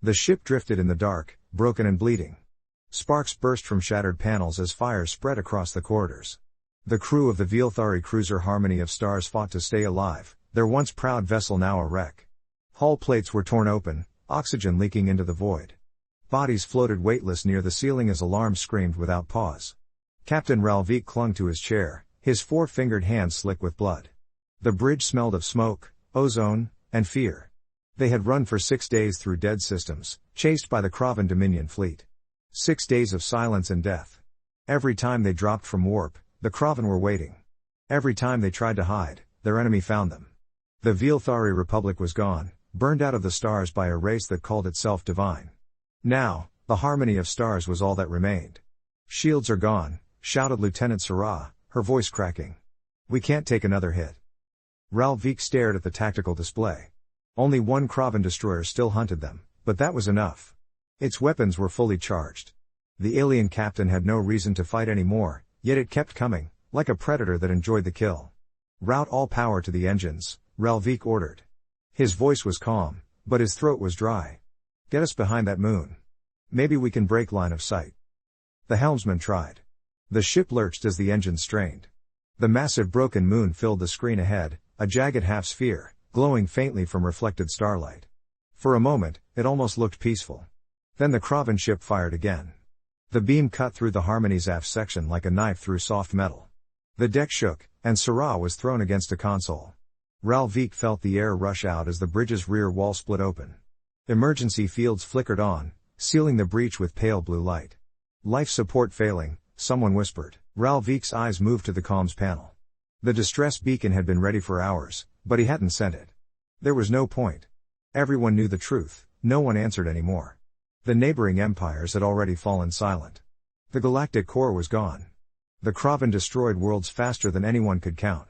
The ship drifted in the dark, broken and bleeding. Sparks burst from shattered panels as fire spread across the corridors. The crew of the Veelthari cruiser Harmony of Stars fought to stay alive, their once proud vessel now a wreck. Hull plates were torn open, oxygen leaking into the void. Bodies floated weightless near the ceiling as alarms screamed without pause. Captain Ralvik clung to his chair, his four-fingered hands slick with blood. The bridge smelled of smoke, ozone, and fear. They had run for 6 days through dead systems, chased by the Kravan Dominion fleet. 6 days of silence and death. Every time they dropped from warp, the Kravan were waiting. Every time they tried to hide, their enemy found them. The Veelthari Republic was gone, burned out of the stars by a race that called itself divine. Now, the Harmony of Stars was all that remained. "Shields are gone," shouted Lieutenant Sarah, her voice cracking. "We can't take another hit." Ralvik stared at the tactical display. Only one Kravan destroyer still hunted them, but that was enough. Its weapons were fully charged. The alien captain had no reason to fight anymore, yet it kept coming, like a predator that enjoyed the kill. "Route all power to the engines," Ralvik ordered. His voice was calm, but his throat was dry. "Get us behind that moon. Maybe we can break line of sight." The helmsman tried. The ship lurched as the engines strained. The massive broken moon filled the screen ahead, a jagged half-sphere, glowing faintly from reflected starlight. For a moment, it almost looked peaceful. Then the Kravan ship fired again. The beam cut through the Harmony's aft section like a knife through soft metal. The deck shook, and Sarah was thrown against a console. Ralvik felt the air rush out as the bridge's rear wall split open. Emergency fields flickered on, sealing the breach with pale blue light. "Life support failing," someone whispered. Ralvik's eyes moved to the comms panel. The distress beacon had been ready for hours, but he hadn't sent it. There was no point. Everyone knew the truth, no one answered anymore. The neighboring empires had already fallen silent. The galactic core was gone. The Kravan destroyed worlds faster than anyone could count.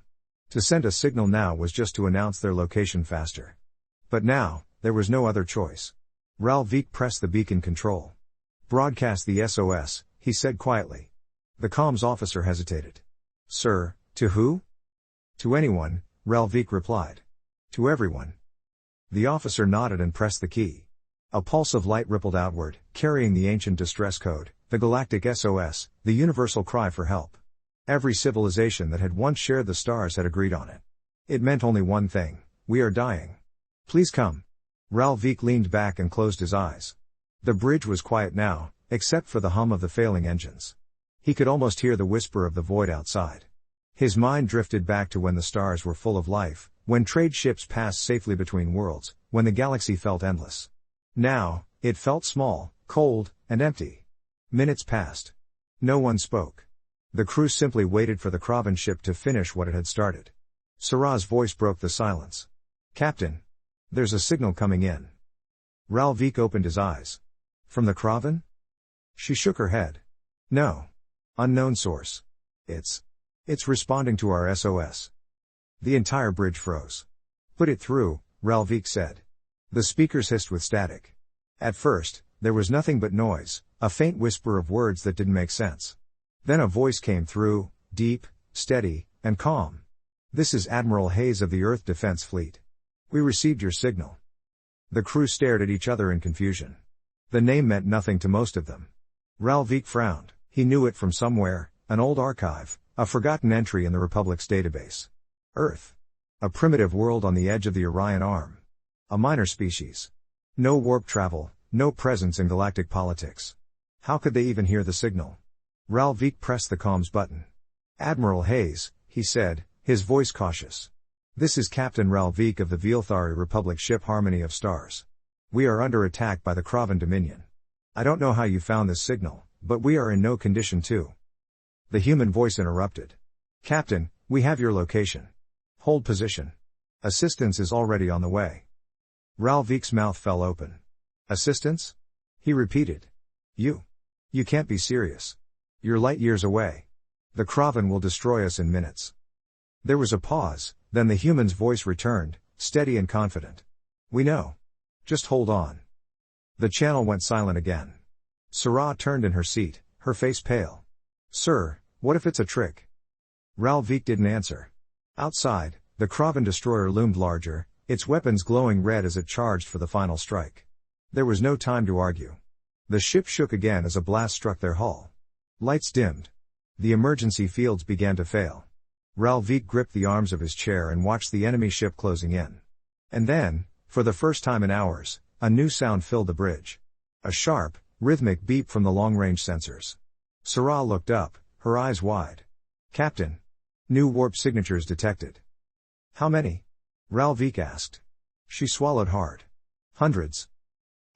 To send a signal now was just to announce their location faster. But now, there was no other choice. Ralvik pressed the beacon control. "Broadcast the SOS," he said quietly. The comms officer hesitated. "Sir, to who?" "To anyone," Ralvik replied. "To everyone." The officer nodded and pressed the key. A pulse of light rippled outward, carrying the ancient distress code, the Galactic SOS, the universal cry for help. Every civilization that had once shared the stars had agreed on it. It meant only one thing: "We are dying. Please come." Ralvik leaned back and closed his eyes. The bridge was quiet now, except for the hum of the failing engines. He could almost hear the whisper of the void outside. His mind drifted back to when the stars were full of life, when trade ships passed safely between worlds, when the galaxy felt endless. Now, it felt small, cold, and empty. Minutes passed. No one spoke. The crew simply waited for the Kravan ship to finish what it had started. Sarah's voice broke the silence. "Captain. There's a signal coming in." Ralvik opened his eyes. "From the Kravan?" She shook her head. "No. Unknown source. It's responding to our SOS." The entire bridge froze. "Put it through," Ralvik said. The speakers hissed with static. At first, there was nothing but noise, a faint whisper of words that didn't make sense. Then a voice came through, deep, steady, and calm. "This is Admiral Hayes of the Earth Defense Fleet. We received your signal." The crew stared at each other in confusion. The name meant nothing to most of them. Ralvik frowned. He knew it from somewhere, an old archive, a forgotten entry in the Republic's database. Earth. A primitive world on the edge of the Orion Arm. A minor species. No warp travel, no presence in galactic politics. How could they even hear the signal? Ralvik pressed the comms button. "Admiral Hayes," he said, his voice cautious. "This is Captain Ralvik of the Veelthari Republic ship Harmony of Stars. We are under attack by the Kravan Dominion. I don't know how you found this signal, but we are in no condition to." The human voice interrupted. "Captain, we have your location. Hold position. Assistance is already on the way." Ralvik's mouth fell open. "Assistance?" he repeated. You can't be serious. You're light years away. The Kravan will destroy us in minutes." There was a pause, then the human's voice returned, steady and confident. "We know. Just hold on." The channel went silent again. Sarah turned in her seat, her face pale. "Sir, what if it's a trick?" Ralvik didn't answer. Outside, the Kravan destroyer loomed larger, its weapons glowing red as it charged for the final strike. There was no time to argue. The ship shook again as a blast struck their hull. Lights dimmed. The emergency fields began to fail. Ralvik gripped the arms of his chair and watched the enemy ship closing in. And then, for the first time in hours, a new sound filled the bridge. A sharp, rhythmic beep from the long-range sensors. Sarah looked up, her eyes wide. "Captain. New warp signatures detected." "How many?" Ralvik asked. She swallowed hard. "Hundreds."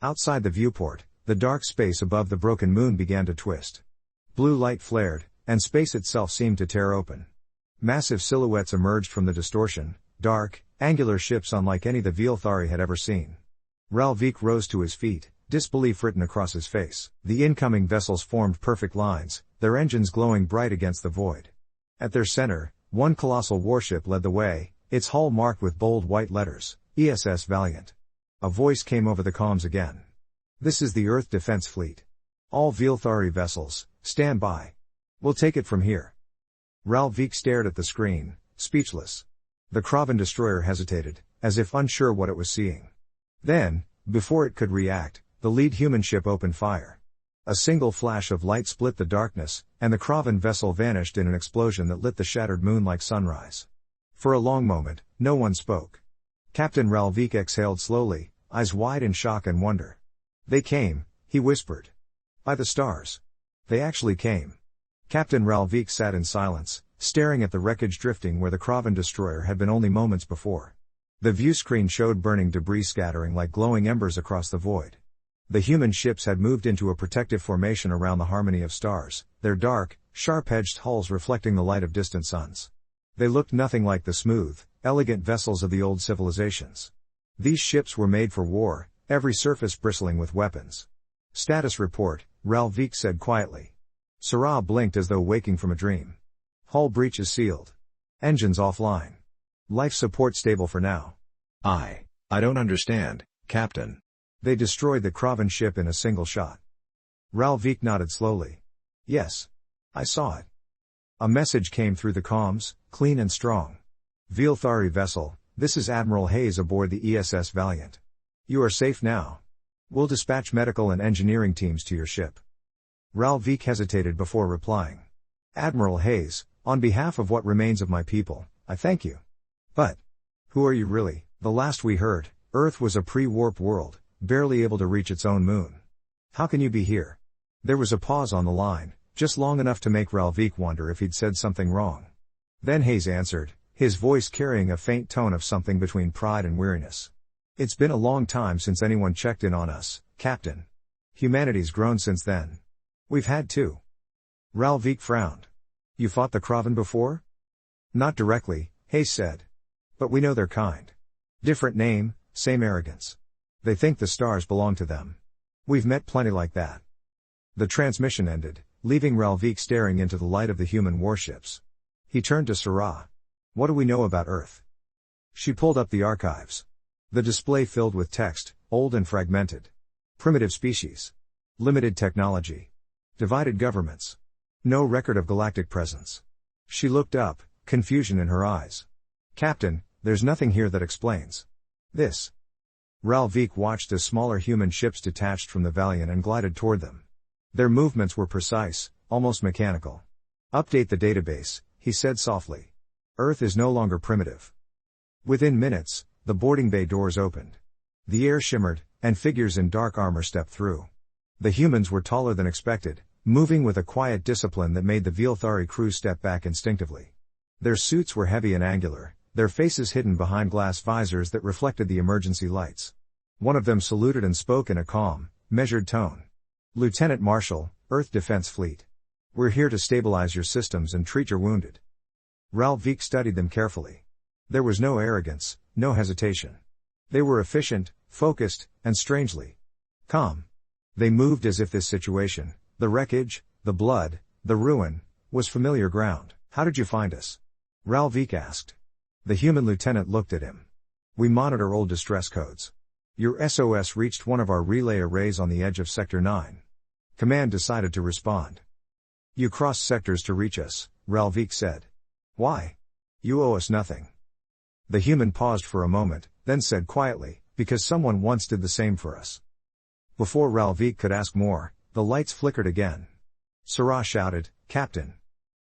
Outside the viewport, the dark space above the broken moon began to twist. Blue light flared, and space itself seemed to tear open. Massive silhouettes emerged from the distortion, dark, angular ships unlike any the Veilthari had ever seen. Ralvik rose to his feet, disbelief written across his face. The incoming vessels formed perfect lines, their engines glowing bright against the void. At their center, one colossal warship led the way, its hull marked with bold white letters, ESS Valiant. A voice came over the comms again. "This is the Earth Defense Fleet. All Veilthari vessels, stand by. We'll take it from here." Ralvik stared at the screen, speechless. The Kraven destroyer hesitated, as if unsure what it was seeing. Then, before it could react, the lead human ship opened fire. A single flash of light split the darkness, and the Kraven vessel vanished in an explosion that lit the shattered moon like sunrise. For a long moment, no one spoke. Captain Ralvik exhaled slowly, eyes wide in shock and wonder. "They came," he whispered. "By the stars. They actually came." Captain Ralvik sat in silence, staring at the wreckage drifting where the Kraven destroyer had been only moments before. The view screen showed burning debris scattering like glowing embers across the void. The human ships had moved into a protective formation around the harmony of stars, their dark, sharp-edged hulls reflecting the light of distant suns. They looked nothing like the smooth, elegant vessels of the old civilizations. These ships were made for war, every surface bristling with weapons. "Status report," Ralvik said quietly. Sarah blinked as though waking from a dream. "Hull breaches sealed. Engines offline. Life support stable for now." I don't understand, Captain." "They destroyed the Kraven ship in a single shot." Ralvik nodded slowly. "Yes. I saw it." A message came through the comms, clean and strong. "Veilthari vessel, this is Admiral Hayes aboard the ESS Valiant. You are safe now. We'll dispatch medical and engineering teams to your ship." Ralvik hesitated before replying. "Admiral Hayes, on behalf of what remains of my people, I thank you. But who are you really?" "The last we heard, Earth was a pre-warp world, barely able to reach its own moon. How can you be here?" There was a pause on the line, just long enough to make Ralvik wonder if he'd said something wrong. Then Hayes answered, his voice carrying a faint tone of something between pride and weariness. "It's been a long time since anyone checked in on us, Captain. Humanity's grown since then. We've had to." Ralvik frowned. "You fought the Kraven before?" "Not directly," Hayes said. "But we know their kind. Different name, same arrogance. They think the stars belong to them. We've met plenty like that." The transmission ended, leaving Ralvik staring into the light of the human warships. He turned to Sarah. "What do we know about Earth?" She pulled up the archives. The display filled with text, old and fragmented. Primitive species. Limited technology. Divided governments. No record of galactic presence. She looked up, confusion in her eyes. "Captain, there's nothing here that explains this." Ralvik watched as smaller human ships detached from the Valiant and glided toward them. Their movements were precise, almost mechanical. "Update the database," he said softly. "Earth is no longer primitive." Within minutes, the boarding bay doors opened. The air shimmered, and figures in dark armor stepped through. The humans were taller than expected, moving with a quiet discipline that made the Veilthari crew step back instinctively. Their suits were heavy and angular, their faces hidden behind glass visors that reflected the emergency lights. One of them saluted and spoke in a calm, measured tone. "Lieutenant Marshal, Earth Defense Fleet. We're here to stabilize your systems and treat your wounded." Ralvik studied them carefully. There was no arrogance, no hesitation. They were efficient, focused, and strangely calm. They moved as if this situation, the wreckage, the blood, the ruin, was familiar ground. "How did you find us?" Ralvik asked. The human lieutenant looked at him. "We monitor old distress codes. Your SOS reached one of our relay arrays on the edge of Sector 9. Command decided to respond." "You crossed sectors to reach us," Ralvik said. "Why? You owe us nothing." The human paused for a moment, then said quietly, "Because someone once did the same for us." Before Ralvik could ask more, the lights flickered again. Sarah shouted, "Captain!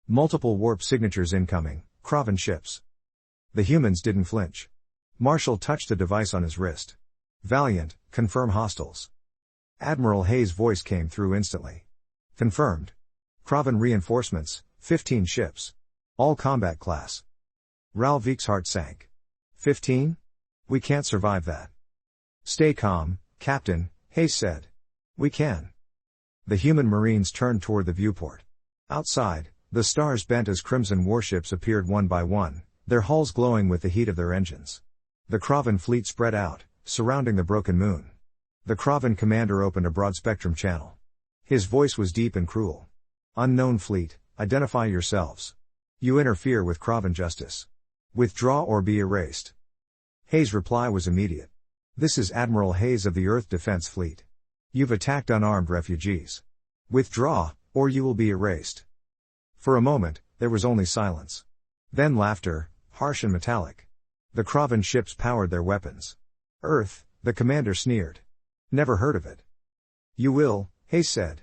Multiple warp signatures incoming, Kraven ships." The humans didn't flinch. Marshall touched a device on his wrist. "Valiant, confirm hostiles." Admiral Hayes' voice came through instantly. "Confirmed. Kraven reinforcements, 15 ships. All combat class." Ralvik's heart sank. 15? We can't survive that. "Stay calm, Captain," Hayes said. "We can." The human marines turned toward the viewport. Outside, the stars bent as crimson warships appeared one by one, their hulls glowing with the heat of their engines. The Kraven fleet spread out, surrounding the broken moon. The Kraven commander opened a broad-spectrum channel. His voice was deep and cruel. "Unknown fleet, identify yourselves. You interfere with Kraven justice. Withdraw or be erased." Hayes' reply was immediate. "This is Admiral Hayes of the Earth Defense Fleet. You've attacked unarmed refugees. Withdraw, or you will be erased." For a moment, there was only silence. Then laughter, harsh and metallic. The Kraven ships powered their weapons. "Earth," the commander sneered. "Never heard of it." "You will," Hayes said.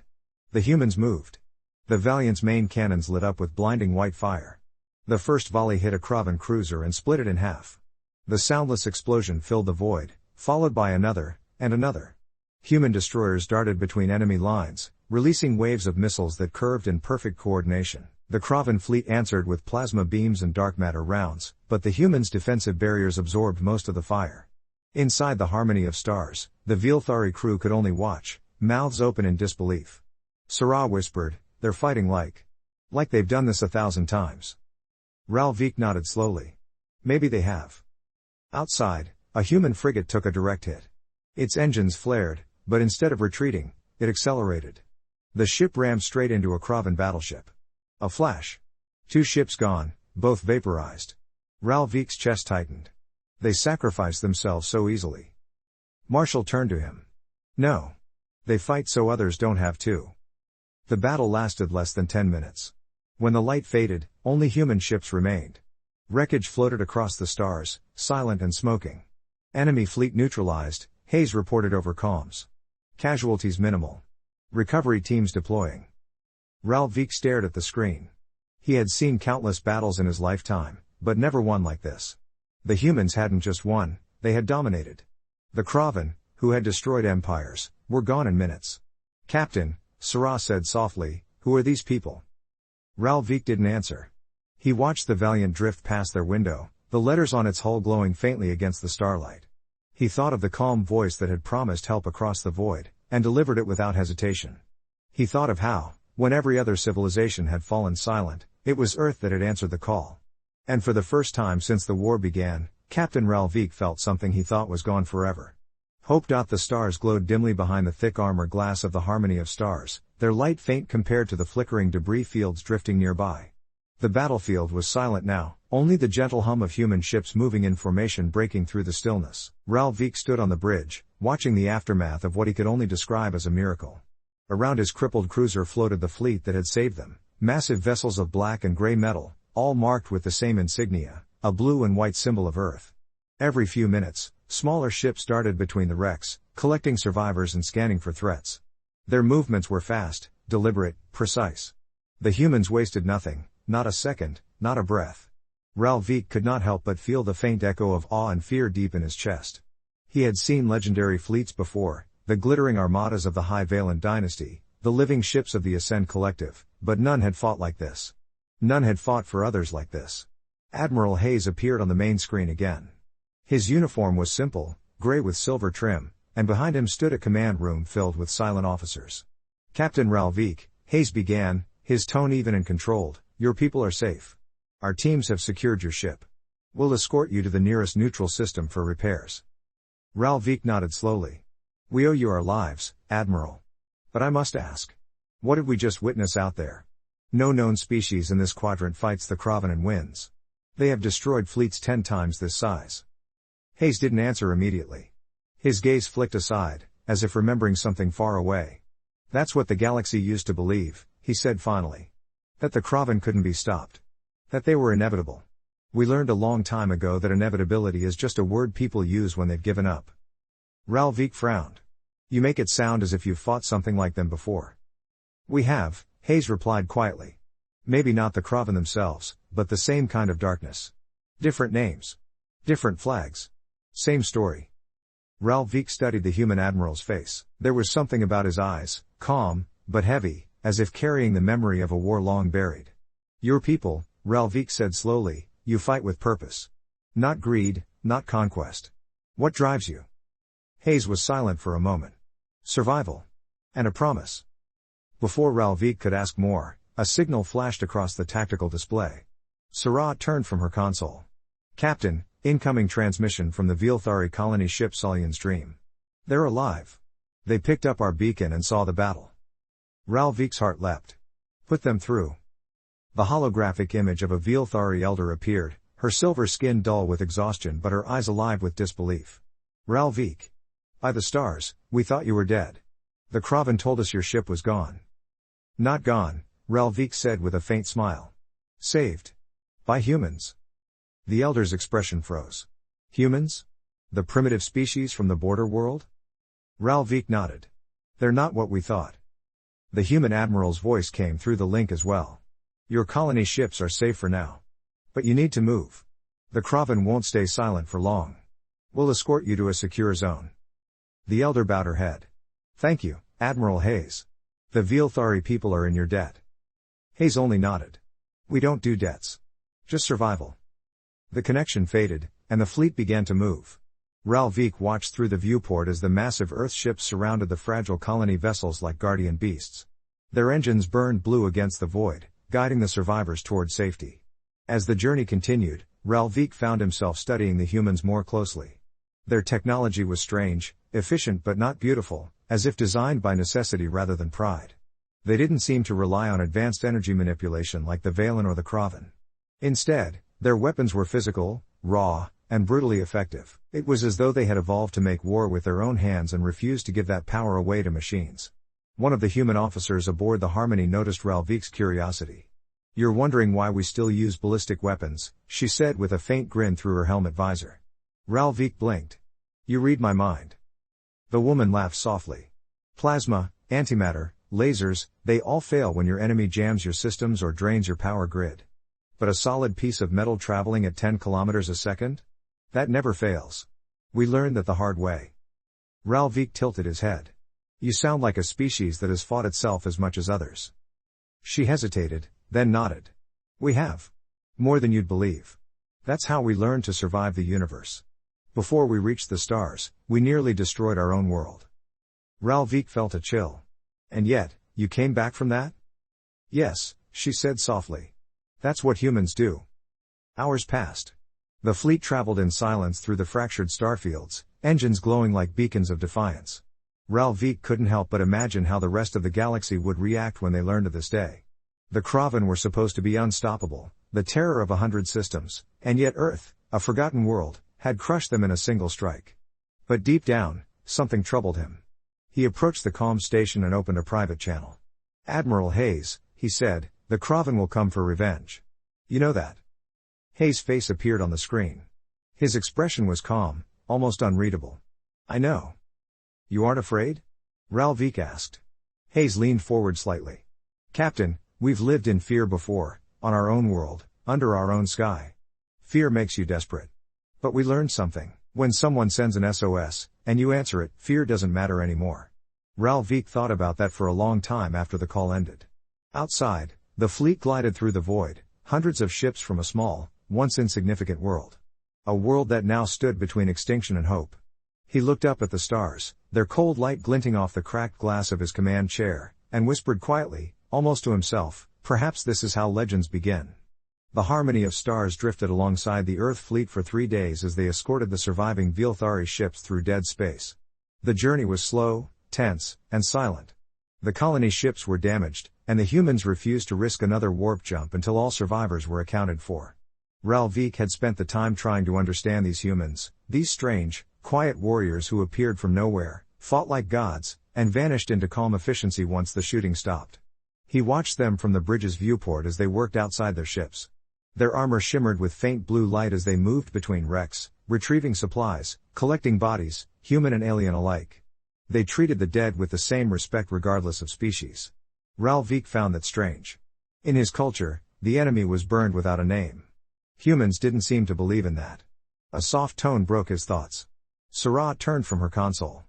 The humans moved. The Valiant's main cannons lit up with blinding white fire. The first volley hit a Kraven cruiser and split it in half. The soundless explosion filled the void, followed by another, and another. Human destroyers darted between enemy lines, releasing waves of missiles that curved in perfect coordination. The Kraven fleet answered with plasma beams and dark matter rounds, but the humans' defensive barriers absorbed most of the fire. Inside the harmony of stars, the Vilthari crew could only watch, mouths open in disbelief. Sarah whispered, "They're fighting like they've done this 1,000 times." Ralvik nodded slowly. "Maybe they have." Outside, a human frigate took a direct hit. Its engines flared, but instead of retreating, it accelerated. The ship rammed straight into a Kraven battleship. A flash. 2 ships gone, both vaporized. Ralvik's chest tightened. They sacrificed themselves so easily. Marshall turned to him. "No. They fight so others don't have to." The battle lasted less than 10 minutes. When the light faded, only human ships remained. Wreckage floated across the stars, silent and smoking. "Enemy fleet neutralized," Hayes reported over comms. "Casualties minimal. Recovery teams deploying." Ralvik stared at the screen. He had seen countless battles in his lifetime, but never one like this. The humans hadn't just won, they had dominated. The Kraven, who had destroyed empires, were gone in minutes. "Captain," Sarah said softly, "who are these people?" Ralvik didn't answer. He watched the Valiant drift past their window, the letters on its hull glowing faintly against the starlight. He thought of the calm voice that had promised help across the void, and delivered it without hesitation. He thought of how, when every other civilization had fallen silent, it was Earth that had answered the call. And for the first time since the war began, Captain Ralvik felt something he thought was gone forever. Hope. The stars glowed dimly behind the thick armor glass of the harmony of stars, their light faint compared to the flickering debris fields drifting nearby. The battlefield was silent now, only the gentle hum of human ships moving in formation breaking through the stillness. Ralvik stood on the bridge, watching the aftermath of what he could only describe as a miracle. Around his crippled cruiser floated the fleet that had saved them, massive vessels of black and gray metal, all marked with the same insignia, a blue and white symbol of Earth. Every few minutes, smaller ships darted between the wrecks, collecting survivors and scanning for threats. Their movements were fast, deliberate, precise. The humans wasted nothing, not a second, not a breath. Ralvik could not help but feel the faint echo of awe and fear deep in his chest. He had seen legendary fleets before, the glittering armadas of the High Valen dynasty, the living ships of the Ascend Collective, but none had fought like this. None had fought for others like this. Admiral Hayes appeared on the main screen again. His uniform was simple, gray with silver trim, and behind him stood a command room filled with silent officers. "Captain Ralvik," Hayes began, his tone even and controlled, "your people are safe. Our teams have secured your ship. We'll escort you to the nearest neutral system for repairs." Ralvik nodded slowly. "We owe you our lives, Admiral. But I must ask. What did we just witness out there? No known species in this quadrant fights the Kraven and wins. They have destroyed fleets 10 times this size." Hayes didn't answer immediately. His gaze flicked aside, as if remembering something far away. "That's what the galaxy used to believe," he said finally. "That the Kraven couldn't be stopped. That they were inevitable. We learned a long time ago that inevitability is just a word people use when they've given up." Ralvik frowned. You make it sound as if you've fought something like them before. We have, Hayes replied quietly. Maybe not the Kraven themselves, but the same kind of darkness. Different names. Different flags. Same story. Ralvik studied the human admiral's face. There was something about his eyes, calm, but heavy, as if carrying the memory of a war long buried. Your people, Ralvik said slowly, you fight with purpose. Not greed, not conquest. What drives you? Hayes was silent for a moment. Survival. And a promise. Before Ralvik could ask more, a signal flashed across the tactical display. Sarah turned from her console. Captain, incoming transmission from the Vilthari colony ship Sullian's Dream. They're alive. They picked up our beacon and saw the battle. Ralvik's heart leapt. Put them through. The holographic image of a Vilthari elder appeared, her silver skin dull with exhaustion but her eyes alive with disbelief. Ralvik. By the stars, we thought you were dead. The Kraven told us your ship was gone. Not gone, Ralvik said with a faint smile. Saved. By humans. The elder's expression froze. Humans? The primitive species from the border world? Ralvik nodded. They're not what we thought. The human admiral's voice came through the link as well. Your colony ships are safe for now. But you need to move. The Kraven won't stay silent for long. We'll escort you to a secure zone. The elder bowed her head. Thank you, Admiral Hayes. The Vilthari people are in your debt. Hayes only nodded. We don't do debts. Just survival. The connection faded, and the fleet began to move. Ralvik watched through the viewport as the massive Earth ships surrounded the fragile colony vessels like guardian beasts. Their engines burned blue against the void, guiding the survivors toward safety. As the journey continued, Ralvik found himself studying the humans more closely. Their technology was strange, efficient but not beautiful, as if designed by necessity rather than pride. They didn't seem to rely on advanced energy manipulation like the Valen or the Kraven. Instead, their weapons were physical, raw, and brutally effective. It was as though they had evolved to make war with their own hands and refused to give that power away to machines. One of the human officers aboard the Harmony noticed Ralvik's curiosity. You're wondering why we still use ballistic weapons, she said with a faint grin through her helmet visor. Ralvik blinked. You read my mind. The woman laughed softly. Plasma, antimatter, lasers, they all fail when your enemy jams your systems or drains your power grid. But a solid piece of metal traveling at 10 kilometers a second? That never fails. We learned that the hard way. Ralvik tilted his head. You sound like a species that has fought itself as much as others. She hesitated, then nodded. We have. More than you'd believe. That's how we learned to survive the universe. Before we reached the stars, we nearly destroyed our own world. Ralvik felt a chill. And yet, you came back from that? Yes, she said softly. That's what humans do. Hours passed. The fleet traveled in silence through the fractured starfields, engines glowing like beacons of defiance. Ralvik couldn't help but imagine how the rest of the galaxy would react when they learned of this day. The Kraven were supposed to be unstoppable, the terror of 100 systems, and yet Earth, a forgotten world, had crushed them in a single strike. But deep down, something troubled him. He approached the comm station and opened a private channel. Admiral Hayes, he said, the Kraven will come for revenge. You know that. Hayes' face appeared on the screen. His expression was calm, almost unreadable. I know. You aren't afraid? Ralvik asked. Hayes leaned forward slightly. Captain, we've lived in fear before, on our own world, under our own sky. Fear makes you desperate. But we learned something. When someone sends an SOS, and you answer it, fear doesn't matter anymore. Ralvik thought about that for a long time after the call ended. Outside, the fleet glided through the void, hundreds of ships from a small, once insignificant world. A world that now stood between extinction and hope. He looked up at the stars, their cold light glinting off the cracked glass of his command chair, and whispered quietly, almost to himself, perhaps this is how legends begin. The harmony of stars drifted alongside the Earth fleet for 3 days as they escorted the surviving Vilthari ships through dead space. The journey was slow, tense, and silent. The colony ships were damaged, and the humans refused to risk another warp jump until all survivors were accounted for. Ralvik had spent the time trying to understand these humans, these strange, quiet warriors who appeared from nowhere, fought like gods, and vanished into calm efficiency once the shooting stopped. He watched them from the bridge's viewport as they worked outside their ships. Their armor shimmered with faint blue light as they moved between wrecks, retrieving supplies, collecting bodies, human and alien alike. They treated the dead with the same respect regardless of species. Ralvik found that strange. In his culture, the enemy was burned without a name. Humans didn't seem to believe in that. A soft tone broke his thoughts. Sarah turned from her console.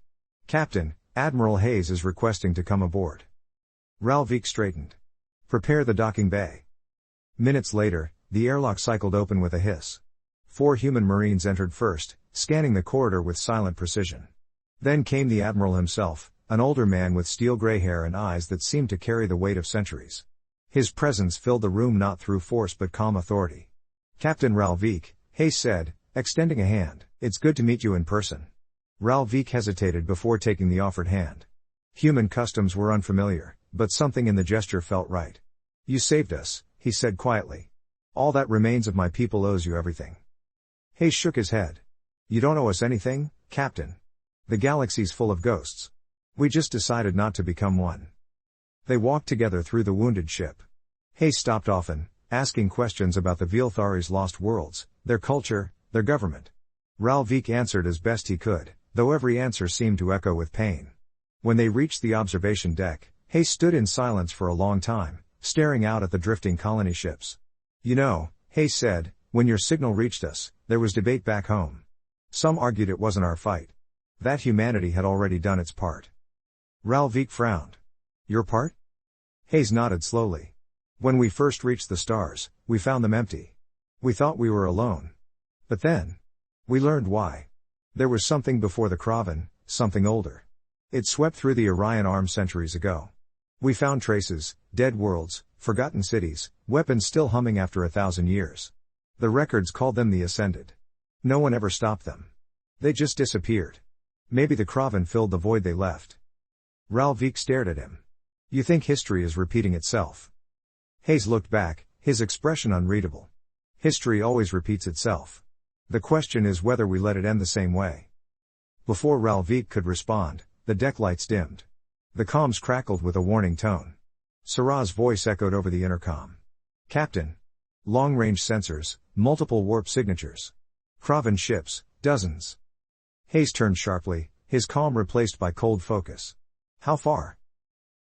"Captain, Admiral Hayes is requesting to come aboard." Ralvik straightened. "Prepare the docking bay." Minutes later, the airlock cycled open with a hiss. 4 human Marines entered first, scanning the corridor with silent precision. Then came the Admiral himself, an older man with steel gray hair and eyes that seemed to carry the weight of centuries. His presence filled the room not through force but calm authority. "Captain Ralvik," Hayes said, extending a hand, "it's good to meet you in person." Ralvik hesitated before taking the offered hand. Human customs were unfamiliar, but something in the gesture felt right. "You saved us," he said quietly. "All that remains of my people owes you everything." Hayes shook his head. "You don't owe us anything, Captain. The galaxy's full of ghosts. We just decided not to become one." They walked together through the wounded ship. Hayes stopped often, asking questions about the Veilthari's lost worlds, their culture, their government. Ralvik answered as best he could, though every answer seemed to echo with pain. When they reached the observation deck, Hayes stood in silence for a long time, staring out at the drifting colony ships. "You know," Hayes said, "when your signal reached us, there was debate back home. Some argued it wasn't our fight. That humanity had already done its part." Ralvik frowned. "Your part?" Hayes nodded slowly. "When we first reached the stars, we found them empty. We thought we were alone. But then, we learned why. There was something before the Kraven, something older. It swept through the Orion Arm centuries ago. We found traces, dead worlds, forgotten cities, weapons still humming after 1,000 years. The records called them the Ascended. No one ever stopped them. They just disappeared. Maybe the Kraven filled the void they left." Ralvik stared at him. "You think history is repeating itself?" Hayes looked back, his expression unreadable. "History always repeats itself. The question is whether we let it end the same way." Before Ralvik could respond, the deck lights dimmed. The comms crackled with a warning tone. Sarah's voice echoed over the intercom. "Captain. Long-range sensors, multiple warp signatures. Kraven ships, dozens." Hayes turned sharply, his calm replaced by cold focus. "How far?"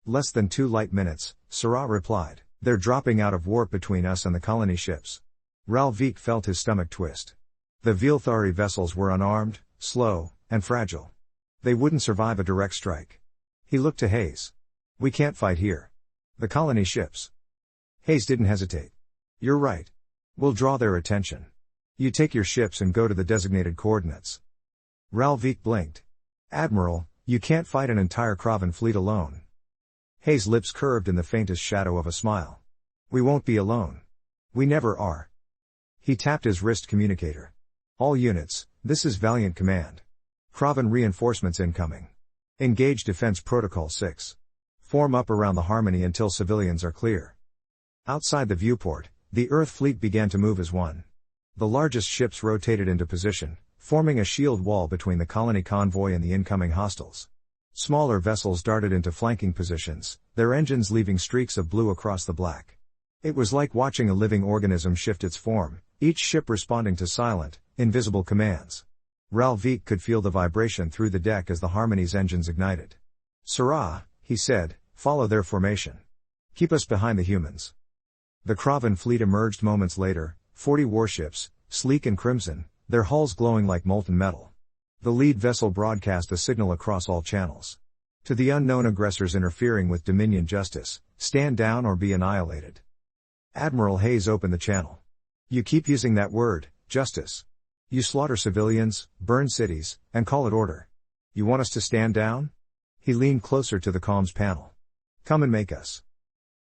"Less than 2 light minutes," Sarah replied. "They're dropping out of warp between us and the colony ships." Ralvik felt his stomach twist. The Veilthari vessels were unarmed, slow, and fragile. They wouldn't survive a direct strike. He looked to Hayes. "We can't fight here. The colony ships." Hayes didn't hesitate. "You're right. We'll draw their attention. You take your ships and go to the designated coordinates." Ralvik blinked. "Admiral, you can't fight an entire Kraven fleet alone." Hayes' lips curved in the faintest shadow of a smile. "We won't be alone. We never are." He tapped his wrist communicator. "All units, this is Valiant Command. Kraven reinforcements incoming. Engage Defense Protocol 6. Form up around the Harmony until civilians are clear." Outside the viewport, the Earth fleet began to move as one. The largest ships rotated into position, forming a shield wall between the colony convoy and the incoming hostiles. Smaller vessels darted into flanking positions, their engines leaving streaks of blue across the black. It was like watching a living organism shift its form, each ship responding to silent, invisible commands. Ralvik could feel the vibration through the deck as the Harmony's engines ignited. "Sarah," he said, "follow their formation. Keep us behind the humans." The Kraven fleet emerged moments later, 40 warships, sleek and crimson, their hulls glowing like molten metal. The lead vessel broadcast a signal across all channels. To the unknown aggressors interfering with Dominion justice, stand down or be annihilated. Admiral Hayes opened the channel. "You keep using that word, justice. You slaughter civilians, burn cities, and call it order. You want us to stand down?" He leaned closer to the comms panel. "Come and make us."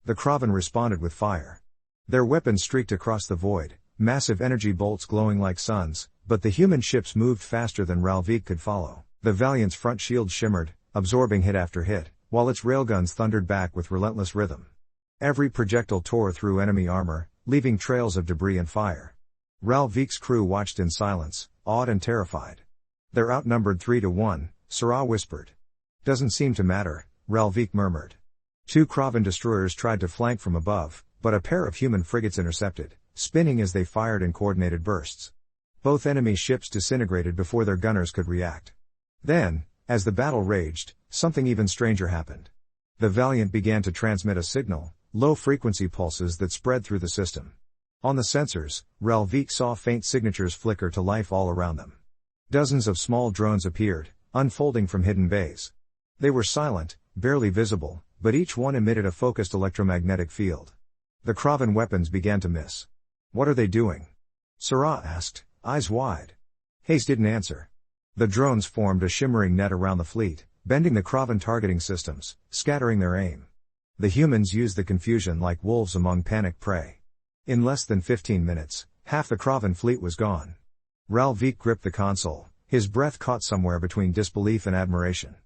The Kraven responded with fire. Their weapons streaked across the void, massive energy bolts glowing like suns, but the human ships moved faster than Ralvik could follow. The Valiant's front shield shimmered, absorbing hit after hit, while its railguns thundered back with relentless rhythm. Every projectile tore through enemy armor, leaving trails of debris and fire. Ralvik's crew watched in silence, awed and terrified. "They're outnumbered 3-1, Sarah whispered. "Doesn't seem to matter," Ralvik murmured. 2 Kraven destroyers tried to flank from above, but a pair of human frigates intercepted, spinning as they fired in coordinated bursts. Both enemy ships disintegrated before their gunners could react. Then, As the battle raged, something even stranger happened. The Valiant began to transmit a signal, low-frequency pulses that spread through the system. On the sensors, Ralvik saw faint signatures flicker to life all around them. Dozens of small drones appeared, unfolding from hidden bays. They were silent, barely visible, but each one emitted a focused electromagnetic field. The Kravan weapons began to miss. "What are they doing?" Sarah asked, eyes wide. Hayes didn't answer. The drones formed a shimmering net around the fleet, bending the Kravan targeting systems, scattering their aim. The humans used the confusion like wolves among panicked prey. In less than 15 minutes, half the Kravan fleet was gone. Ralvik gripped the console, his breath caught somewhere between disbelief and admiration.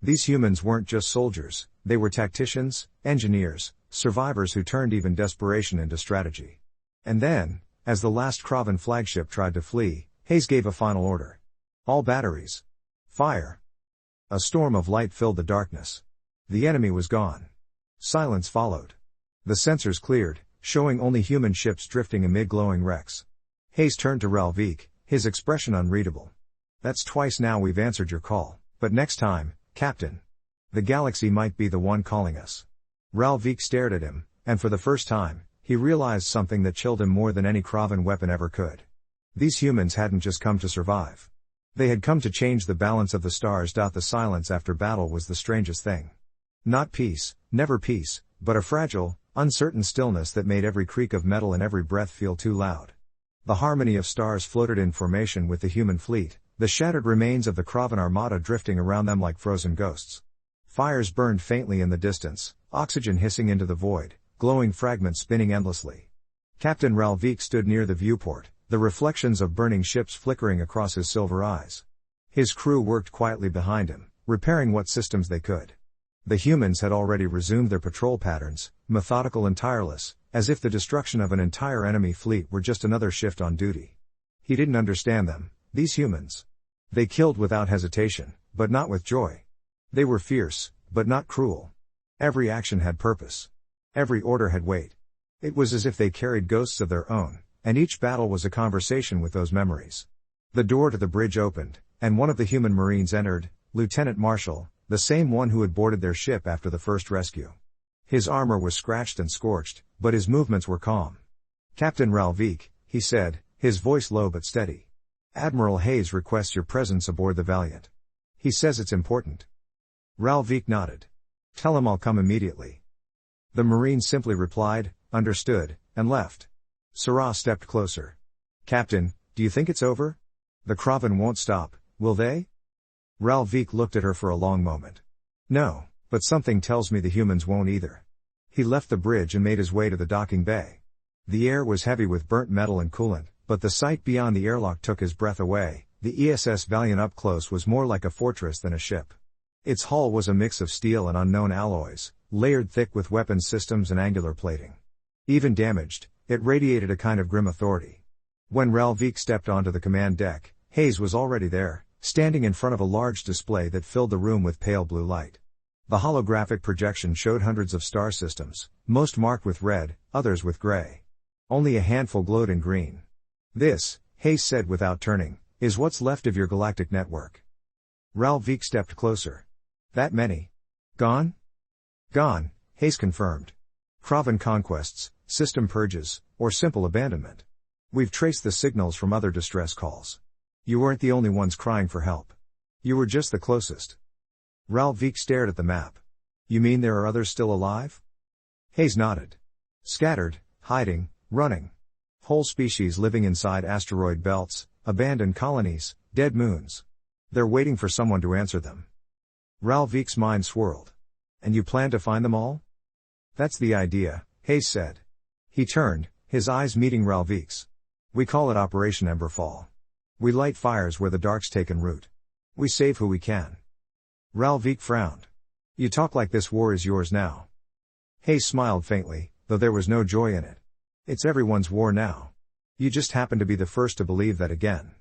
These humans weren't just soldiers, they were tacticians, engineers, survivors who turned even desperation into strategy. And then, as the last Kravan flagship tried to flee, Hayes gave a final order. "All batteries. Fire." A storm of light filled the darkness. The enemy was gone. Silence followed. The sensors cleared, showing only human ships drifting amid glowing wrecks. Hayes turned to Ralvik, his expression unreadable. "That's twice now we've answered your call, but next time, Captain. The galaxy might be the one calling us." Ralvik stared at him, and for the first time, he realized something that chilled him more than any Kravan weapon ever could. These humans hadn't just come to survive. They had come to change the balance of the stars. The silence after battle was the strangest thing. Not peace, never peace, but a fragile, uncertain stillness that made every creak of metal and every breath feel too loud. The harmony of stars floated in formation with the human fleet, the shattered remains of the Kravan armada drifting around them like frozen ghosts. Fires burned faintly in the distance, oxygen hissing into the void, glowing fragments spinning endlessly. Captain Ralvik stood near the viewport, the reflections of burning ships flickering across his silver eyes. His crew worked quietly behind him, repairing what systems they could. The humans had already resumed their patrol patterns, methodical and tireless, as if the destruction of an entire enemy fleet were just another shift on duty. He didn't understand them, these humans. They killed without hesitation, but not with joy. They were fierce, but not cruel. Every action had purpose. Every order had weight. It was as if they carried ghosts of their own, and each battle was a conversation with those memories. The door to the bridge opened, and one of the human Marines entered, Lieutenant Marshall, the same one who had boarded their ship after the first rescue. His armor was scratched and scorched, but his movements were calm. "Captain Ralvik," he said, his voice low but steady. "Admiral Hayes requests your presence aboard the Valiant. He says it's important." Ralvik nodded. "Tell him I'll come immediately." The Marine simply replied, "Understood," and left. Sarah stepped closer. "Captain, do you think it's over? The Kravan won't stop, will they?" Ralvik looked at her for a long moment. "No, but something tells me the humans won't either." He left the bridge and made his way to the docking bay. The air was heavy with burnt metal and coolant, but the sight beyond the airlock took his breath away. The ESS Valiant up close was more like a fortress than a ship. Its hull was a mix of steel and unknown alloys, layered thick with weapons systems and angular plating. Even damaged, it radiated a kind of grim authority. When Ralvik stepped onto the command deck, Hayes was already there, standing in front of a large display that filled the room with pale blue light. The holographic projection showed hundreds of star systems, most marked with red, others with gray. Only a handful glowed in green. "This," Hayes said without turning, "is what's left of your galactic network." Ralvik stepped closer. "That many? Gone?" "Gone," Hayes confirmed. "Kravan conquests, system purges, or simple abandonment. We've traced the signals from other distress calls. You weren't the only ones crying for help. You were just the closest." Ralvik stared at the map. "You mean there are others still alive?" Hayes nodded. "Scattered, hiding, running. Whole species living inside asteroid belts, abandoned colonies, dead moons. They're waiting for someone to answer them." Ralvik's mind swirled. "And you plan to find them all?" "That's the idea," Hayes said. He turned, his eyes meeting Ralvik's. "We call it Operation Emberfall. We light fires where the dark's taken root. We save who we can." Ralvik frowned. "You talk like this war is yours now." Hayes smiled faintly, though there was no joy in it. "It's everyone's war now. You just happen to be the first to believe that again."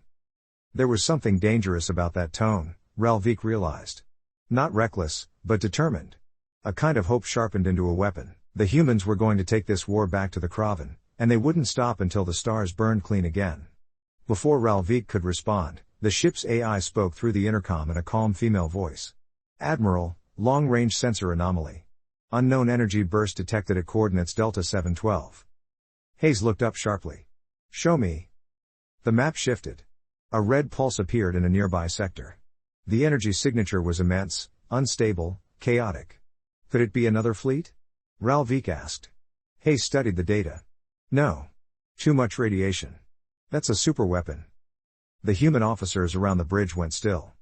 There was something dangerous about that tone, Ralvik realized. Not reckless, but determined. A kind of hope sharpened into a weapon. The humans were going to take this war back to the Kravan, and they wouldn't stop until the stars burned clean again. Before Ralvik could respond, The ship's AI spoke through the intercom in a calm female voice. Admiral, long-range sensor anomaly. Unknown energy burst detected at coordinates Delta 712. Hayes looked up sharply. Show me. The map shifted. A red pulse appeared in a nearby sector. The energy signature was immense, unstable, chaotic. Could it be another fleet? Ralvik asked. Hayes studied the data. No. Too much radiation. That's a superweapon. The human officers around the bridge went still.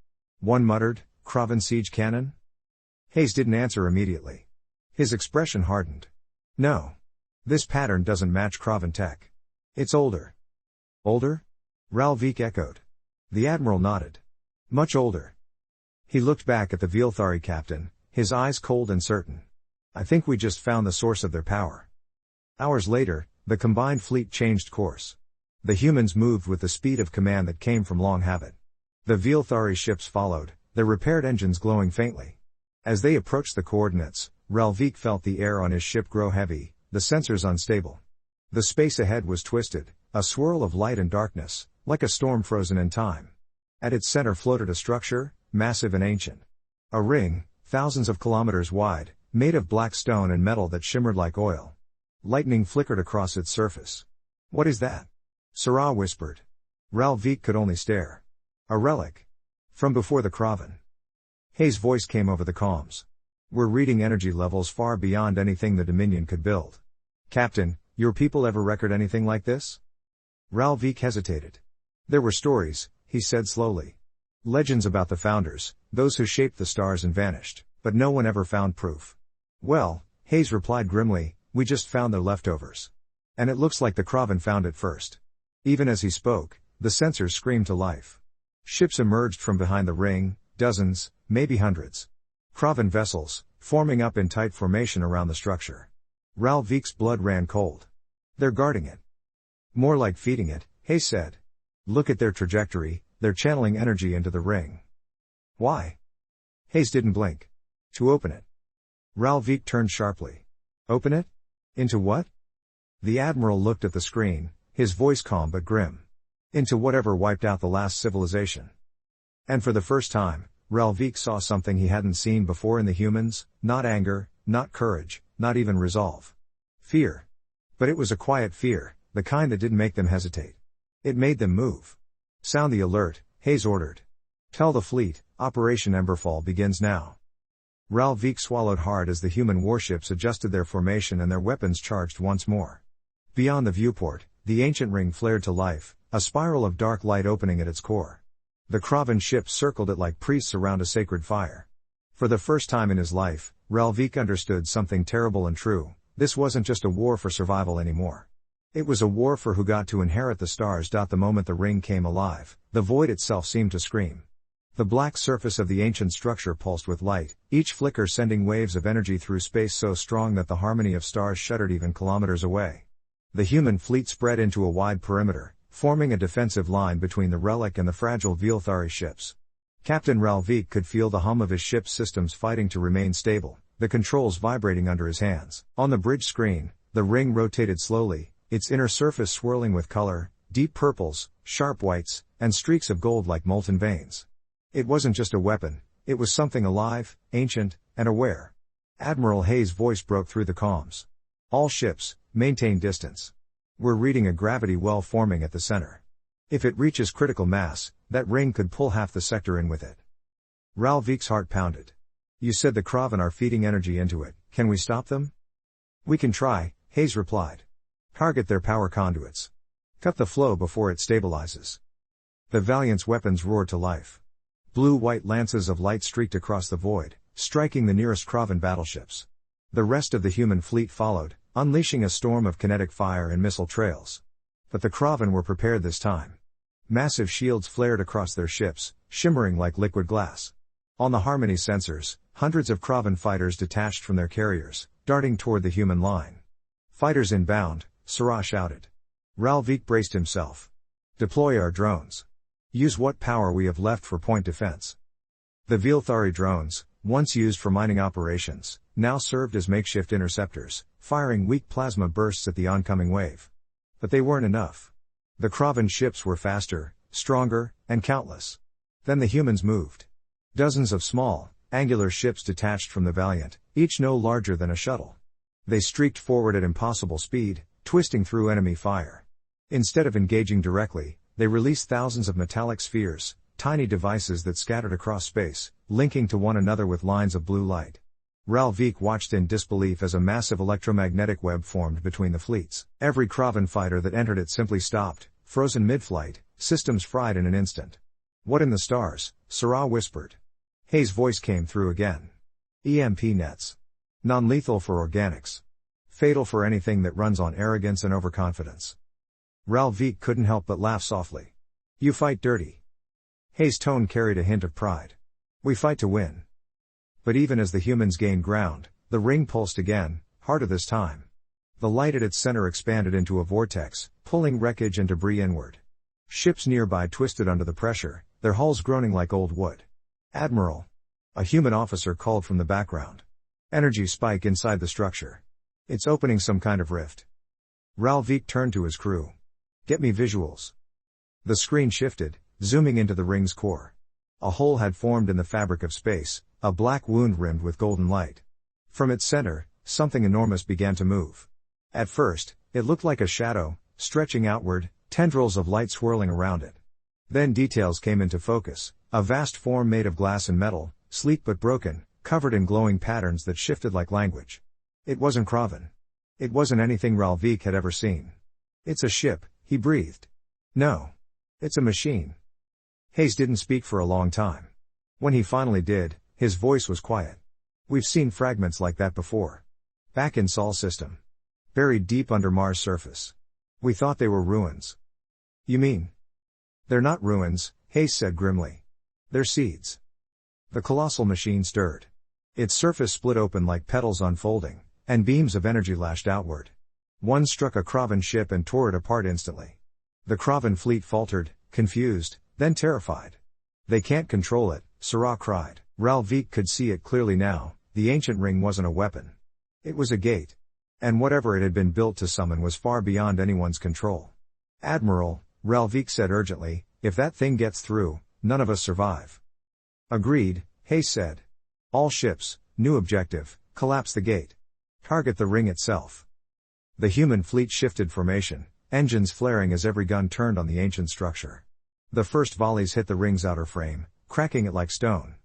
One muttered, Kraven siege cannon? Hayes didn't answer immediately. His expression hardened. No. This pattern doesn't match Kraven tech. It's older. Older? Ralvik echoed. The admiral nodded. Much older. He looked back at the Veilthari captain, his eyes cold and certain. I think we just found the source of their power. Hours later, the combined fleet changed course. The humans moved with the speed of command that came from long habit. The Veilthari ships followed, their repaired engines glowing faintly. As they approached the coordinates, Ralvik felt the air on his ship grow heavy, the sensors unstable. The space ahead was twisted, a swirl of light and darkness, like a storm frozen in time. At its center floated a structure, massive and ancient. A ring, thousands of kilometers wide, made of black stone and metal that shimmered like oil. Lightning flickered across its surface. What is that? Sarah whispered. Ralvik could only stare. A relic. From before the Kraven. Hayes' voice came over the comms. We're reading energy levels far beyond anything the Dominion could build. Captain, your people ever record anything like this? Ralvik hesitated. There were stories, he said slowly. Legends about the founders, those who shaped the stars and vanished, but no one ever found proof. Well, Hayes replied grimly, we just found the leftovers. And it looks like the Kraven found it first. Even as he spoke, the sensors screamed to life. Ships emerged from behind the ring, dozens, maybe hundreds. Kraven vessels, forming up in tight formation around the structure. Ralvik's blood ran cold. They're guarding it. More like feeding it, Hayes said. Look at their trajectory, they're channeling energy into the ring. Why? Hayes didn't blink. To open it. Ralvik turned sharply. Open it? Into what? The admiral looked at the screen, his voice calm but grim. Into whatever wiped out the last civilization. And for the first time, Ralvik saw something he hadn't seen before in the humans, not anger, not courage, not even resolve. Fear. But it was a quiet fear, the kind that didn't make them hesitate. It made them move. Sound the alert, Hayes ordered. Tell the fleet, Operation Emberfall begins now. Ralvik swallowed hard as the human warships adjusted their formation and their weapons charged once more. Beyond the viewport, the ancient ring flared to life, a spiral of dark light opening at its core. The Kraven ships circled it like priests around a sacred fire. For the first time in his life, Ralvik understood something terrible and true. This wasn't just a war for survival anymore. It was a war for who got to inherit the stars. The moment the ring came alive, the void itself seemed to scream. The black surface of the ancient structure pulsed with light, each flicker sending waves of energy through space so strong that the harmony of stars shuddered even kilometers away. The human fleet spread into a wide perimeter, forming a defensive line between the relic and the fragile Veilthari ships. Captain Ralvik could feel the hum of his ship's systems fighting to remain stable, the controls vibrating under his hands. On the bridge screen, the ring rotated slowly, its inner surface swirling with color, deep purples, sharp whites, and streaks of gold like molten veins. It wasn't just a weapon, it was something alive, ancient, and aware. Admiral Hayes' voice broke through the comms. All ships, maintain distance. We're reading a gravity well forming at the center. If it reaches critical mass, that ring could pull half the sector in with it. Ralvik's heart pounded. You said the Kraven are feeding energy into it, can we stop them? We can try, Hayes replied. Target their power conduits. Cut the flow before it stabilizes. The Valiant's weapons roared to life. Blue-white lances of light streaked across the void, striking the nearest Kraven battleships. The rest of the human fleet followed, unleashing a storm of kinetic fire and missile trails. But the Kraven were prepared this time. Massive shields flared across their ships, shimmering like liquid glass. On the Harmony sensors, hundreds of Kraven fighters detached from their carriers, darting toward the human line. Fighters inbound, Sarah shouted. Ralvik braced himself. Deploy our drones. Use what power we have left for point defense. The Veilthari drones, once used for mining operations, now served as makeshift interceptors, firing weak plasma bursts at the oncoming wave. But they weren't enough. The Kraven ships were faster, stronger, and countless. Then the humans moved. Dozens of small, angular ships detached from the Valiant, each no larger than a shuttle. They streaked forward at impossible speed, twisting through enemy fire. Instead of engaging directly, they released thousands of metallic spheres, tiny devices that scattered across space, linking to one another with lines of blue light. Ralvik watched in disbelief as a massive electromagnetic web formed between the fleets. Every Kraven fighter that entered it simply stopped, frozen mid-flight, systems fried in an instant. "What in the stars?" Sarah whispered. Hayes' voice came through again. "EMP nets. Non-lethal for organics. Fatal for anything that runs on arrogance and overconfidence." Ralvik couldn't help but laugh softly. "You fight dirty." Hayes' tone carried a hint of pride. "We fight to win." But even as the humans gained ground, the ring pulsed again, harder this time. The light at its center expanded into a vortex, pulling wreckage and debris inward. Ships nearby twisted under the pressure, their hulls groaning like old wood. "Admiral!" A human officer called from the background. "Energy spike inside the structure. It's opening some kind of rift." Ralvik turned to his crew. "Get me visuals." The screen shifted, zooming into the ring's core. A hole had formed in the fabric of space, a black wound rimmed with golden light. From its center, something enormous began to move. At first, it looked like a shadow, stretching outward, tendrils of light swirling around it. Then details came into focus, a vast form made of glass and metal, sleek but broken, covered in glowing patterns that shifted like language. It wasn't Kraven. It wasn't anything Ralvik had ever seen. "It's a ship," he breathed. "No. It's a machine." Hayes didn't speak for a long time. When he finally did, his voice was quiet. "We've seen fragments like that before. Back in Sol's system. Buried deep under Mars' surface. We thought they were ruins." "You mean?" "They're not ruins," Hayes said grimly. "They're seeds." The colossal machine stirred. Its surface split open like petals unfolding, and beams of energy lashed outward. One struck a Kraven ship and tore it apart instantly. The Kraven fleet faltered, confused, then terrified. "They can't control it," Sarah cried. Ralvik could see it clearly now. The ancient ring wasn't a weapon. It was a gate. And whatever it had been built to summon was far beyond anyone's control. "Admiral," Ralvik said urgently, "if that thing gets through, none of us survive." "Agreed," Hayes said. "All ships, new objective, collapse the gate. Target the ring itself." The human fleet shifted formation, engines flaring as every gun turned on the ancient structure. The first volleys hit the ring's outer frame, cracking it like stone.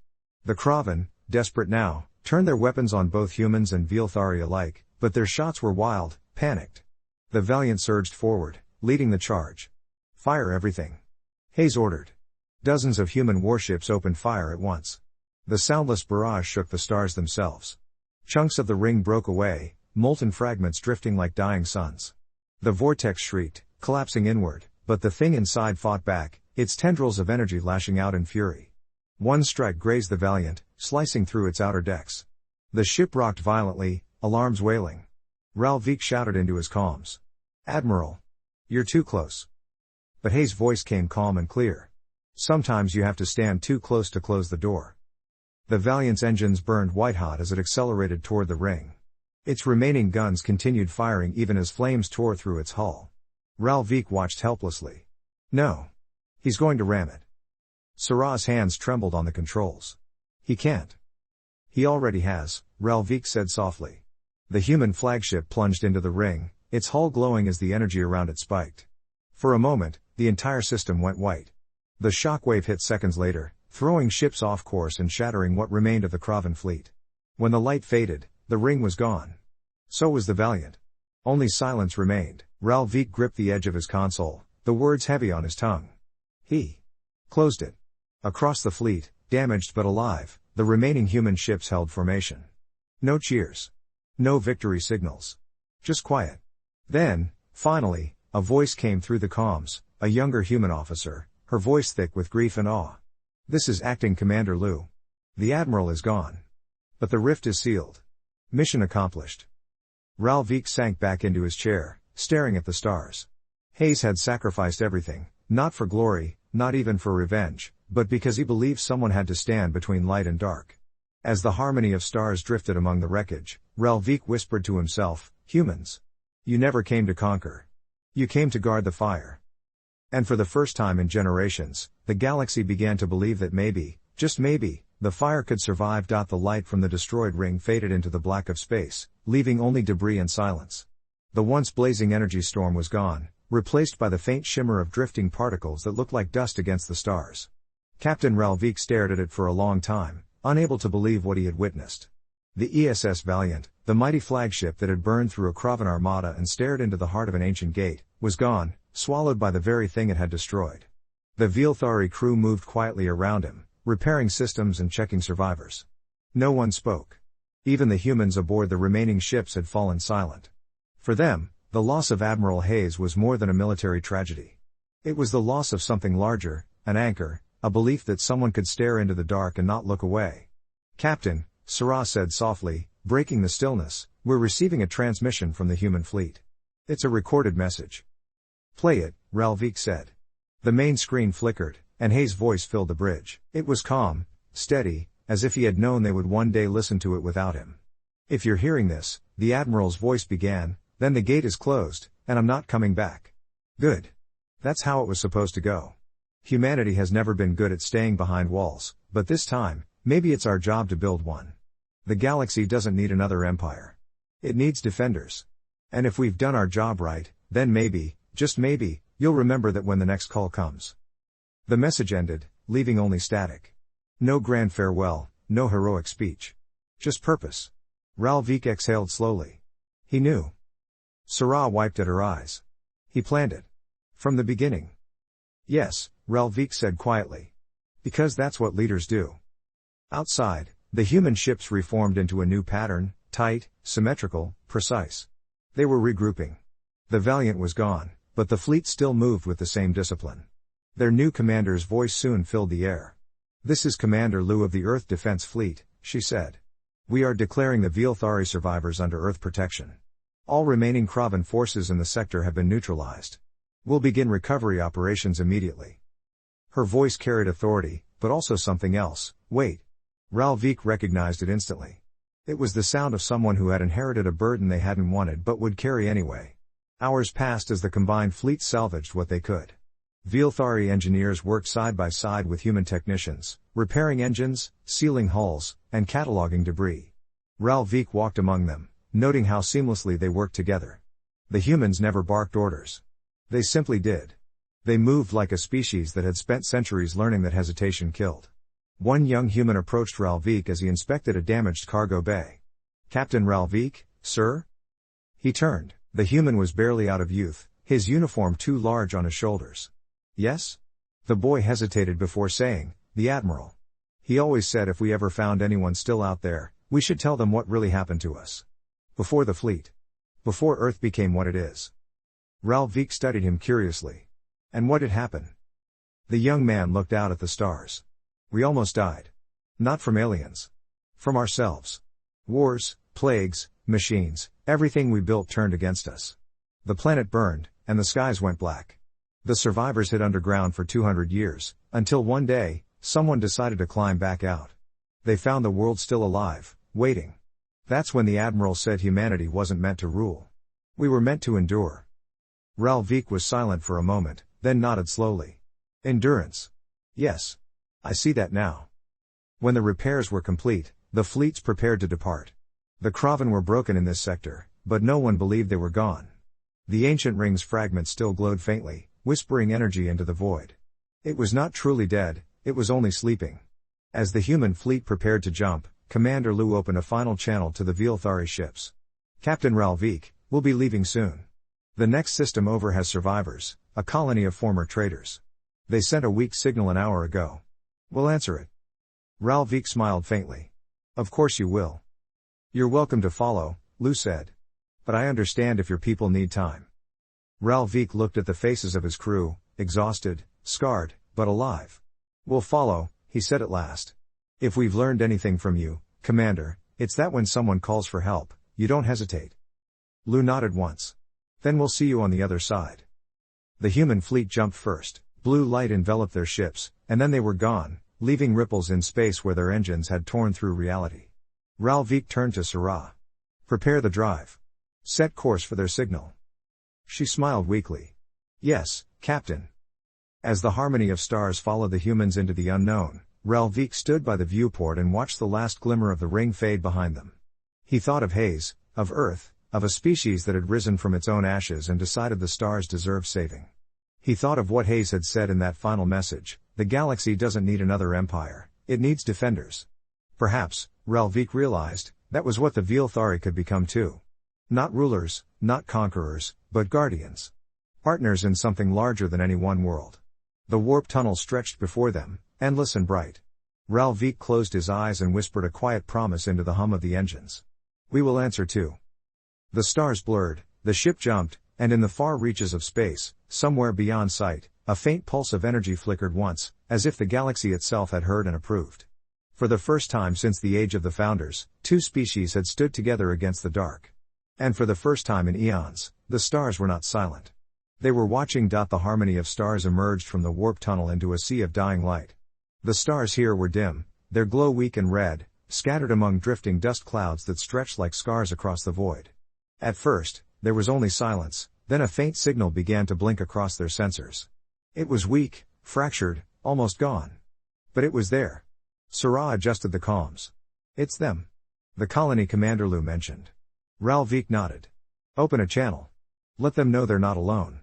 The Kraven, desperate now, turned their weapons on both humans and Vilthari alike, but their shots were wild, panicked. The Valiant surged forward, leading the charge. "Fire everything," Hayes ordered. Dozens of human warships opened fire at once. The soundless barrage shook the stars themselves. Chunks of the ring broke away, molten fragments drifting like dying suns. The vortex shrieked, collapsing inward, but the thing inside fought back, its tendrils of energy lashing out in fury. One strike grazed the Valiant, slicing through its outer decks. The ship rocked violently, alarms wailing. Ralvik shouted into his comms. "Admiral! You're too close." But Hayes' voice came calm and clear. "Sometimes you have to stand too close to close the door." The Valiant's engines burned white-hot as it accelerated toward the ring. Its remaining guns continued firing even as flames tore through its hull. Ralvik watched helplessly. "No. He's going to ram it." Sarah's hands trembled on the controls. "He can't." "He already has," Ralvik said softly. The human flagship plunged into the ring, its hull glowing as the energy around it spiked. For a moment, the entire system went white. The shockwave hit seconds later, throwing ships off course and shattering what remained of the Kraven fleet. When the light faded, the ring was gone. So was the Valiant. Only silence remained. Ralvik gripped the edge of his console, the words heavy on his tongue. He closed it. Across the fleet, damaged but alive, the remaining human ships held formation. No cheers. No victory signals. Just quiet. Then, finally, a voice came through the comms, a younger human officer, her voice thick with grief and awe. "This is Acting Commander Liu. The Admiral is gone. But the rift is sealed. Mission accomplished." Ralvik sank back into his chair, staring at the stars. Hayes had sacrificed everything, not for glory, not even for revenge, but because he believed someone had to stand between light and dark. As the harmony of stars drifted among the wreckage, Ralvik whispered to himself, "Humans. You never came to conquer. You came to guard the fire." And for the first time in generations, the galaxy began to believe that maybe, just maybe, the fire could survive. The light from the destroyed ring faded into the black of space, leaving only debris and silence. The once blazing energy storm was gone, replaced by the faint shimmer of drifting particles that looked like dust against the stars. Captain Ralvik stared at it for a long time, unable to believe what he had witnessed. The ESS Valiant, the mighty flagship that had burned through a Kravan armada and stared into the heart of an ancient gate, was gone, swallowed by the very thing it had destroyed. The Veelthari crew moved quietly around him, repairing systems and checking survivors. No one spoke. Even the humans aboard the remaining ships had fallen silent. For them, the loss of Admiral Hayes was more than a military tragedy. It was the loss of something larger, an anchor, a belief that someone could stare into the dark and not look away. "Captain," Sarah said softly, breaking the stillness, "we're receiving a transmission from the human fleet. It's a recorded message." "Play it," Ralvik said. The main screen flickered, and Hayes' voice filled the bridge. It was calm, steady, as if he had known they would one day listen to it without him. "If you're hearing this," the Admiral's voice began, "then the gate is closed, and I'm not coming back." Good. That's how it was supposed to go. Humanity has never been good at staying behind walls, but this time, maybe it's our job to build one. The galaxy doesn't need another empire. It needs defenders. And if we've done our job right, then maybe, just maybe, you'll remember that when the next call comes. The message ended, leaving only static. No grand farewell, no heroic speech. Just purpose. Ralvik exhaled slowly. He knew. Sarah wiped at her eyes. He planned it. From the beginning. Yes, Ralvik said quietly. Because that's what leaders do. Outside, the human ships reformed into a new pattern, tight, symmetrical, precise. They were regrouping. The Valiant was gone, but the fleet still moved with the same discipline. Their new commander's voice soon filled the air. "This is Commander Liu of the Earth Defense Fleet," she said. "We are declaring the Veelthari survivors under Earth protection. All remaining Kravan forces in the sector have been neutralized. We'll begin recovery operations immediately." Her voice carried authority, but also something else. Wait. Ralvik recognized it instantly. It was the sound of someone who had inherited a burden they hadn't wanted but would carry anyway. Hours passed as the combined fleet salvaged what they could. Veelthari engineers worked side by side with human technicians, repairing engines, sealing hulls, and cataloging debris. Ralvik walked among them, noting how seamlessly they worked together. The humans never barked orders. They simply did. They moved like a species that had spent centuries learning that hesitation killed. One young human approached Ralvik as he inspected a damaged cargo bay. "Captain Ralvik, sir?" He turned. The human was barely out of youth, his uniform too large on his shoulders. "Yes?" The boy hesitated before saying, "The Admiral. He always said if we ever found anyone still out there, we should tell them what really happened to us. Before the fleet. Before Earth became what it is." Ralvik studied him curiously. "And what did happen?" The young man looked out at the stars. "We almost died. Not from aliens. From ourselves. Wars, plagues, machines, everything we built turned against us. The planet burned, and the skies went black. The survivors hid underground for 200 years, until one day, someone decided to climb back out. They found the world still alive, waiting. That's when the Admiral said humanity wasn't meant to rule. We were meant to endure." Ralvik was silent for a moment, then nodded slowly. "Endurance. Yes. I see that now." When the repairs were complete, the fleets prepared to depart. The Kravan were broken in this sector, but no one believed they were gone. The ancient ring's fragments still glowed faintly, whispering energy into the void. It was not truly dead, it was only sleeping. As the human fleet prepared to jump, Commander Liu opened a final channel to the Veelthari ships. "Captain Ralvik, we'll be leaving soon. The next system over has survivors, a colony of former traitors. They sent a weak signal an hour ago. We'll answer it." Ralvik smiled faintly. "Of course you will. You're welcome to follow," Liu said. "But I understand if your people need time." Ralvik looked at the faces of his crew, exhausted, scarred, but alive. "We'll follow," he said at last. "If we've learned anything from you, Commander, it's that when someone calls for help, you don't hesitate." Liu nodded once. "Then we'll see you on the other side." The human fleet jumped first. Blue light enveloped their ships, and then they were gone, leaving ripples in space where their engines had torn through reality. Ralvik turned to Sarah. "Prepare the drive. Set course for their signal." She smiled weakly. "Yes, Captain." As the harmony of stars followed the humans into the unknown, Relvik stood by the viewport and watched the last glimmer of the ring fade behind them. He thought of Hayes, of Earth, of a species that had risen from its own ashes and decided the stars deserved saving. He thought of what Hayes had said in that final message: the galaxy doesn't need another empire, it needs defenders. Perhaps, Relvik realized, that was what the Veilthari could become too. Not rulers, not conquerors, but guardians. Partners in something larger than any one world. The warp tunnel stretched before them, endless and bright. Relvik closed his eyes and whispered a quiet promise into the hum of the engines. We will answer too. The stars blurred, the ship jumped, and in the far reaches of space, somewhere beyond sight, a faint pulse of energy flickered once, as if the galaxy itself had heard and approved. For the first time since the age of the founders, two species had stood together against the dark. And for the first time in eons, the stars were not silent. They were watching. The harmony of stars emerged from the warp tunnel into a sea of dying light. The stars here were dim, their glow weak and red, scattered among drifting dust clouds that stretched like scars across the void. At first, there was only silence, then a faint signal began to blink across their sensors. It was weak, fractured, almost gone. But it was there. Sarah adjusted the comms. It's them. The colony commander Lou mentioned. Relvik nodded. Open a channel. Let them know they're not alone.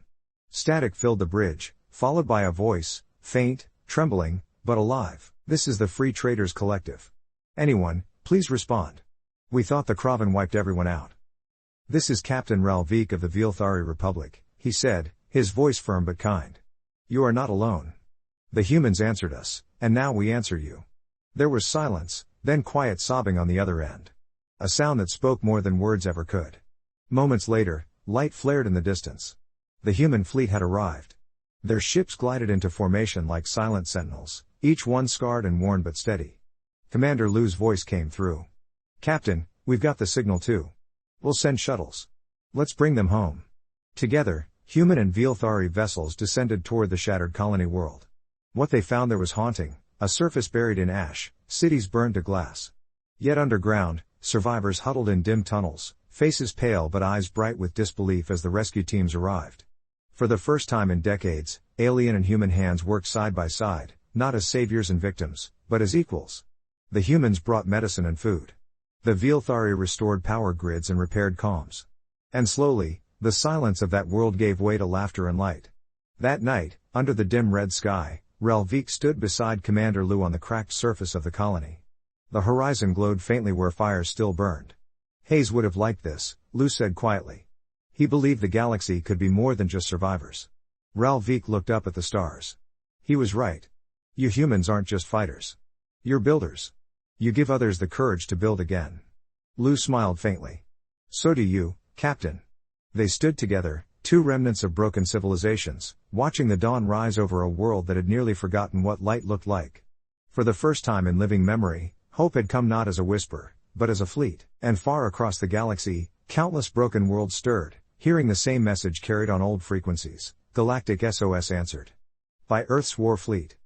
Static filled the bridge, followed by a voice, faint, trembling, but alive. This is the Free Traders Collective. Anyone, please respond. We thought the Kraven wiped everyone out. This is Captain Relvik of the Veilthari Republic, he said, his voice firm but kind. You are not alone. The humans answered us, and now we answer you. There was silence, then quiet sobbing on the other end. A sound that spoke more than words ever could. Moments later, light flared in the distance. The human fleet had arrived. Their ships glided into formation like silent sentinels, each one scarred and worn but steady. Commander Lou's voice came through. Captain, we've got the signal too. We'll send shuttles. Let's bring them home. Together, human and Veilthari vessels descended toward the shattered colony world. What they found there was haunting: a surface buried in ash, cities burned to glass. Yet underground, survivors huddled in dim tunnels, faces pale but eyes bright with disbelief as the rescue teams arrived. For the first time in decades, alien and human hands worked side by side, not as saviors and victims, but as equals. The humans brought medicine and food. The Veilthari restored power grids and repaired comms. And slowly, the silence of that world gave way to laughter and light. That night, under the dim red sky, Relvik stood beside Commander Lou on the cracked surface of the colony. The horizon glowed faintly where fires still burned. Hayes would have liked this, Lou said quietly. He believed the galaxy could be more than just survivors. Relvik looked up at the stars. He was right. You humans aren't just fighters. You're builders. You give others the courage to build again. Lou smiled faintly. So do you, Captain. They stood together, two remnants of broken civilizations, watching the dawn rise over a world that had nearly forgotten what light looked like. For the first time in living memory, hope had come not as a whisper, but as a fleet, and far across the galaxy, countless broken worlds stirred, hearing the same message carried on old frequencies. Galactic SOS answered. By Earth's war fleet.